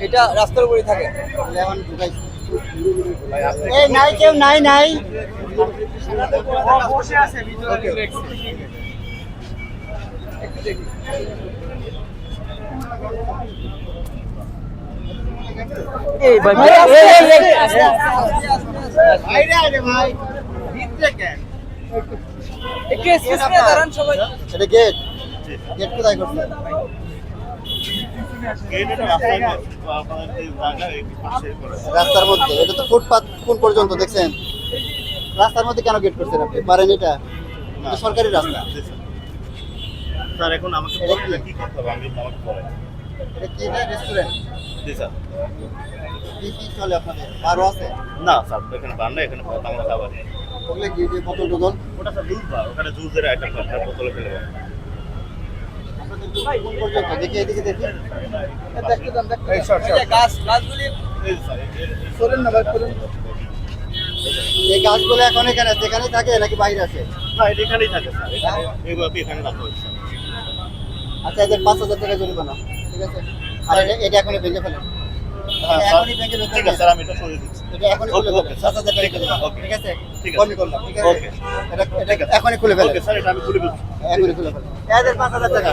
এটা রাস্তার উপরেই থাকে। লেমন ঢুকাইছে। এই নাই কেউ নাই। বসে আছে ভিতরে। একটু দেখি। এই ভাই ভাই, আস্তে, এই আস্তে, আস্তে, আস্তে। আরে ভাই ভিতরে কেন? একটু স্পেস নিয়ে দাঁড়ান সবাই। এটা গেট কোথায় করছে? রাস্তার মধ্যে। এটা তো ফুটপাত কোন পর্যন্ত দেখছেন? রাস্তার মধ্যে কেন গেট করছেন আপনি? পারেন এটা? এটা সরকারি রাস্তা। স্যার এখন আমাকে এটা বলেন কি? এটা কি করতে হবে আমাকে বলেন। এটা কি এটা রেস্টুরেন্ট? জি স্যার। কি চলে আপনাদের? বারও আছে? না স্যার এখানে বান্না এখানে বাংলা খাবার নেই। ওগুলো কি যে বোতল টোতল? ওটা স্যার জুস বার ওখানে জুসের আইটেম স্যার বোতলে ফেলে দেন। আপনাদের তো কোন পর্যন্ত? দেখি এদিকে দেখি। দেখতে দাম, দেখতে দাম। এই যে গাছগুলি এই স্যার সরেন না ভাই, সরেন। এই গাছগুলো এখন এখানে যেখানে থাকে নাকি বাইরে আছে? না এটা এখানেই থাকে স্যার এখানে এইভাবে এখানে রাখা হয়েছে স্যার। আচ্ছা এদের 5,000 টাকা জরিমানা, ঠিক আছে? আর এটা এখনই ভেঙে ফেলেন। হ্যাঁ এটা স্যার এখনই ভেঙে ফেলতে ঠিক হবে। আছে স্যার আমি এটা সরিয়ে দিচ্ছি। এটা এখনই খুলে ওকে, ফেলেন। ওকে, 5,000 টাকা ঠিক আছে, জরিমানা, ওকে। ঠিক আছে? ঠিক আছে। কমই করলাম, ঠিক আছে? ওকে। এটা এখনই খুলে ফেলেন। ওকে স্যার এটা আমি খুলে দিচ্ছি। এখনই খুলে ফেলেন। এদের 5,000 টাকা।